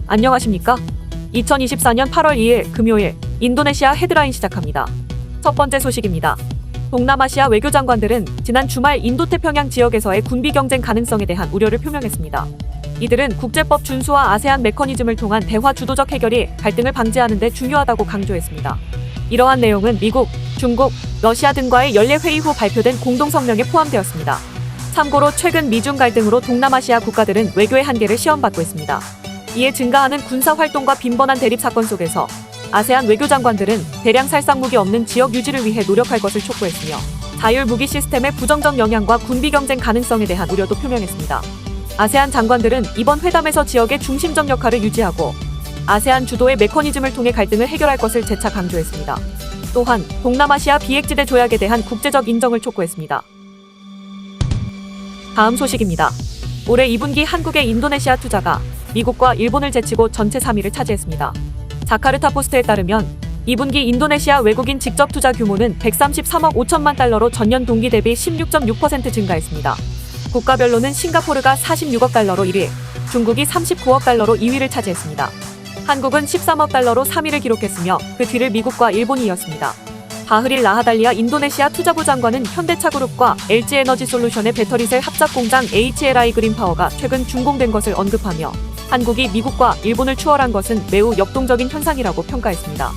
안녕하십니까? 2024년 8월 2일 금요일 인도네시아 헤드라인 시작합니다. 첫 번째 소식입니다. 동남아시아 외교장관들은 지난 주말 인도태평양 지역에서의 군비 경쟁 가능성에 대한 우려를 표명했습니다. 이들은 국제법 준수와 아세안 메커니즘을 통한 대화 주도적 해결이 갈등을 방지하는 데 중요하다고 강조했습니다. 이러한 내용은 미국, 중국, 러시아 등과의 연례 회의 후 발표된 공동성명에 포함되었습니다. 참고로 최근 미중 갈등으로 동남아시아 국가들은 외교의 한계를 시험받고 있습니다. 이에 증가하는 군사활동과 빈번한 대립 사건 속에서 아세안 외교장관들은 대량 살상무기 없는 지역 유지를 위해 노력할 것을 촉구했으며 자율무기 시스템의 부정적 영향과 군비 경쟁 가능성에 대한 우려도 표명했습니다. 아세안 장관들은 이번 회담에서 지역의 중심적 역할을 유지하고 아세안 주도의 메커니즘을 통해 갈등을 해결할 것을 재차 강조했습니다. 또한 동남아시아 비핵지대 조약에 대한 국제적 인정을 촉구했습니다. 다음 소식입니다. 올해 2분기 한국의 인도네시아 투자가 미국과 일본을 제치고 전체 3위를 차지했습니다. 자카르타 포스트에 따르면 2분기 인도네시아 외국인 직접 투자 규모는 133억 5천만 달러로 전년 동기 대비 16.6% 증가했습니다. 국가별로는 싱가포르가 46억 달러로 1위, 중국이 39억 달러로 2위를 차지했습니다. 한국은 13억 달러로 3위를 기록했으며 그 뒤를 미국과 일본이 이었습니다. 바흐릴 라하달리아 인도네시아 투자부 장관은 현대차그룹과 LG에너지솔루션의 배터리셀 합작 공장 HLI 그린파워가 최근 준공된 것을 언급하며 한국이 미국과 일본을 추월한 것은 매우 역동적인 현상이라고 평가했습니다.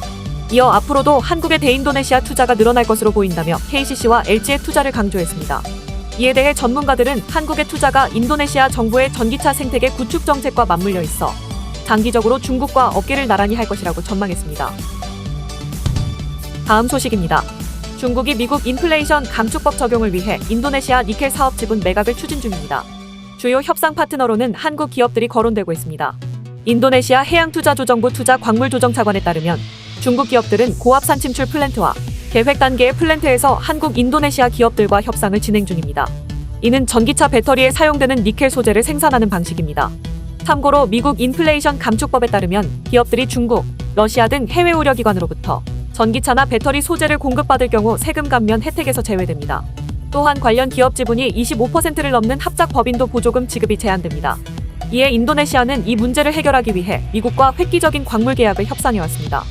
이어 앞으로도 한국의 대인도네시아 투자가 늘어날 것으로 보인다며 KCC와 LG의 투자를 강조했습니다. 이에 대해 전문가들은 한국의 투자가 인도네시아 정부의 전기차 생태계 구축 정책과 맞물려 있어 장기적으로 중국과 어깨를 나란히 할 것이라고 전망했습니다. 다음 소식입니다. 중국이 미국 인플레이션 감축법 적용을 위해 인도네시아 니켈 사업 지분 매각을 추진 중입니다. 주요 협상 파트너로는 한국 기업들이 거론되고 있습니다. 인도네시아 해양투자조정부 투자광물조정차관에 따르면 중국 기업들은 고압산 침출 플랜트와 계획 단계의 플랜트에서 한국 인도네시아 기업들과 협상을 진행 중입니다. 이는 전기차 배터리에 사용되는 니켈 소재를 생산하는 방식입니다. 참고로 미국 인플레이션 감축법에 따르면 기업들이 중국, 러시아 등 해외 우려기관으로부터 전기차나 배터리 소재를 공급받을 경우 세금 감면 혜택에서 제외됩니다. 또한 관련 기업 지분이 25%를 넘는 합작 법인도 보조금 지급이 제한됩니다. 이에 인도네시아는 이 문제를 해결하기 위해 미국과 획기적인 광물 계약을 협상해왔습니다.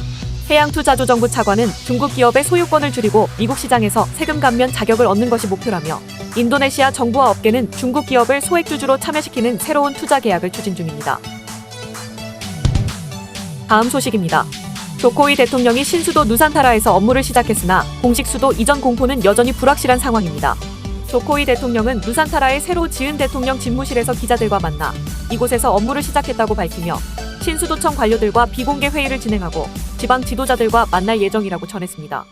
해양투자조정부 차관은 중국 기업의 소유권을 줄이고 미국 시장에서 세금 감면 자격을 얻는 것이 목표라며 인도네시아 정부와 업계는 중국 기업을 소액주주로 참여시키는 새로운 투자 계약을 추진 중입니다. 다음 소식입니다. 조코위 대통령이 신수도 누산타라에서 업무를 시작했으나 공식 수도 이전 공포는 여전히 불확실한 상황입니다. 조코위 대통령은 누산타라의 새로 지은 대통령 집무실에서 기자들과 만나 이곳에서 업무를 시작했다고 밝히며 신수도청 관료들과 비공개 회의를 진행하고 지방 지도자들과 만날 예정이라고 전했습니다.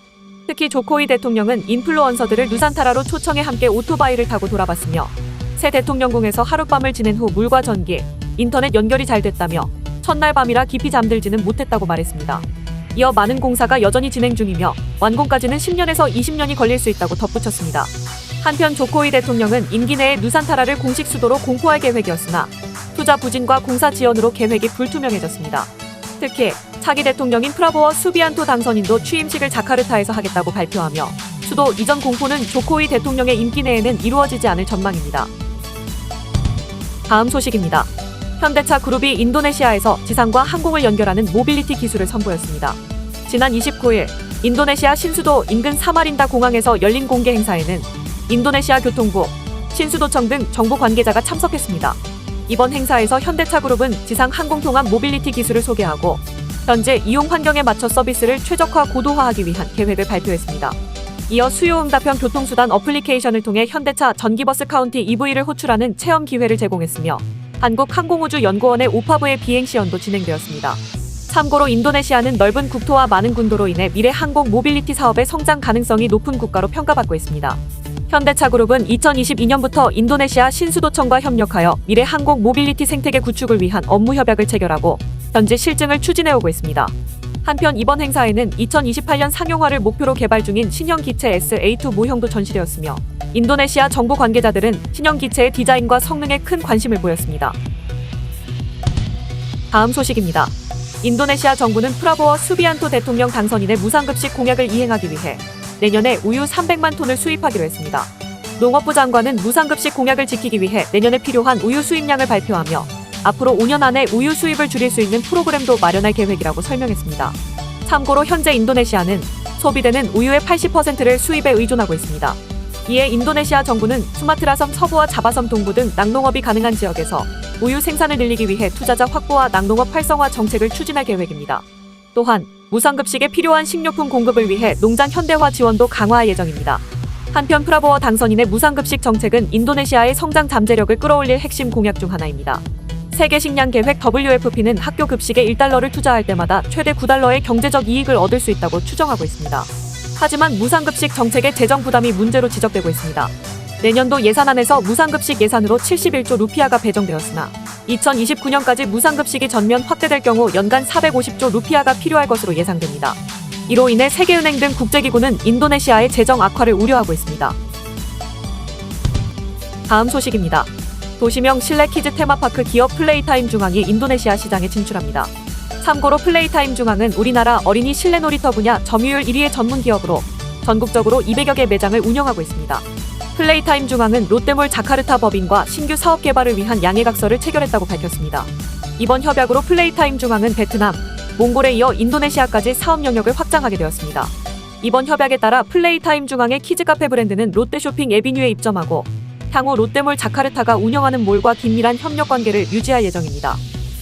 특히 조코위 대통령은 인플루언서들을 누산타라로 초청해 함께 오토바이를 타고 돌아봤으며 새 대통령궁에서 하룻밤을 지낸 후 물과 전기, 인터넷 연결이 잘 됐다며 첫날 밤이라 깊이 잠들지는 못했다고 말했습니다. 이어 많은 공사가 여전히 진행 중이며 완공까지는 10년에서 20년이 걸릴 수 있다고 덧붙였습니다. 한편 조코위 대통령은 임기 내에 누산타라를 공식 수도로 공포할 계획이었으나 투자 부진과 공사 지연으로 계획이 불투명해졌습니다. 특히 차기 대통령인 프라보워 수비안토 당선인도 취임식을 자카르타에서 하겠다고 발표하며 수도 이전 공포는 조코위 대통령의 임기 내에는 이루어지지 않을 전망입니다. 다음 소식입니다. 현대차 그룹이 인도네시아에서 지상과 항공을 연결하는 모빌리티 기술을 선보였습니다. 지난 29일 인도네시아 신수도 인근 사마린다 공항에서 열린 공개 행사에는 인도네시아 교통부, 신수도청 등 정부 관계자가 참석했습니다. 이번 행사에서 현대차 그룹은 지상 항공 통합 모빌리티 기술을 소개하고 현재 이용 환경에 맞춰 서비스를 최적화 고도화하기 위한 계획을 발표했습니다. 이어 수요응답형 교통수단 어플리케이션을 통해 현대차 전기버스 카운티 EV를 호출하는 체험 기회를 제공했으며 한국항공우주연구원의 오파브의 비행 시연도 진행되었습니다. 참고로 인도네시아는 넓은 국토와 많은 군도로 인해 미래 항공 모빌리티 사업의 성장 가능성이 높은 국가로 평가받고 있습니다. 현대차그룹은 2022년부터 인도네시아 신수도청과 협력하여 미래 항공 모빌리티 생태계 구축을 위한 업무 협약을 체결하고 현재 실증을 추진해오고 있습니다. 한편 이번 행사에는 2028년 상용화를 목표로 개발 중인 신형 기체 SA2 모형도 전시되었으며 인도네시아 정부 관계자들은 신형 기체의 디자인과 성능에 큰 관심을 보였습니다. 다음 소식입니다. 인도네시아 정부는 프라보워 수비안토 대통령 당선인의 무상급식 공약을 이행하기 위해 내년에 우유 300만 톤을 수입하기로 했습니다. 농업부 장관은 무상급식 공약을 지키기 위해 내년에 필요한 우유 수입량을 발표하며 앞으로 5년 안에 우유 수입을 줄일 수 있는 프로그램도 마련할 계획이라고 설명했습니다. 참고로 현재 인도네시아는 소비되는 우유의 80%를 수입에 의존하고 있습니다. 이에 인도네시아 정부는 수마트라 섬 서부와 자바섬 동부 등 낙농업이 가능한 지역에서 우유 생산을 늘리기 위해 투자자 확보와 낙농업 활성화 정책을 추진할 계획입니다. 또한 무상급식에 필요한 식료품 공급을 위해 농장 현대화 지원도 강화할 예정입니다. 한편 프라보어 당선인의 무상급식 정책은 인도네시아의 성장 잠재력을 끌어올릴 핵심 공약 중 하나입니다. 세계식량계획 WFP는 학교 급식에 1달러를 투자할 때마다 최대 9달러의 경제적 이익을 얻을 수 있다고 추정하고 있습니다. 하지만 무상급식 정책의 재정 부담이 문제로 지적되고 있습니다. 내년도 예산안에서 무상급식 예산으로 71조 루피아가 배정되었으나 2029년까지 무상급식이 전면 확대될 경우 연간 450조 루피아가 필요할 것으로 예상됩니다. 이로 인해 세계은행 등 국제기구는 인도네시아의 재정 악화를 우려하고 있습니다. 다음 소식입니다. 도시명 실내 키즈 테마파크 기업 플레이타임 중앙이 인도네시아 시장에 진출합니다. 참고로 플레이타임 중앙은 우리나라 어린이 실내 놀이터 분야 점유율 1위의 전문 기업으로 전국적으로 200여 개 매장을 운영하고 있습니다. 플레이타임 중앙은 롯데몰 자카르타 법인과 신규 사업 개발을 위한 양해각서를 체결했다고 밝혔습니다. 이번 협약으로 플레이타임 중앙은 베트남, 몽골에 이어 인도네시아까지 사업 영역을 확장하게 되었습니다. 이번 협약에 따라 플레이타임 중앙의 키즈카페 브랜드는 롯데쇼핑 에비뉴에 입점하고 향후 롯데몰 자카르타가 운영하는 몰과 긴밀한 협력 관계를 유지할 예정입니다.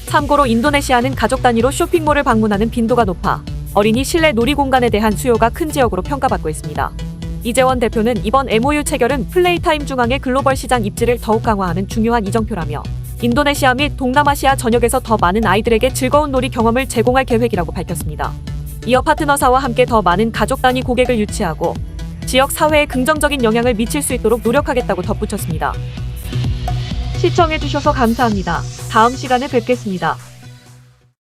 참고로 인도네시아는 가족 단위로 쇼핑몰을 방문하는 빈도가 높아 어린이 실내 놀이공간에 대한 수요가 큰 지역으로 평가받고 있습니다. 이재원 대표는 이번 MOU 체결은 플레이타임 중앙의 글로벌 시장 입지를 더욱 강화하는 중요한 이정표라며 인도네시아 및 동남아시아 전역에서 더 많은 아이들에게 즐거운 놀이 경험을 제공할 계획이라고 밝혔습니다. 이어 파트너사와 함께 더 많은 가족 단위 고객을 유치하고 지역 사회에 긍정적인 영향을 미칠 수 있도록 노력하겠다고 덧붙였습니다. 시청해주셔서 감사합니다. 다음 시간에 뵙겠습니다.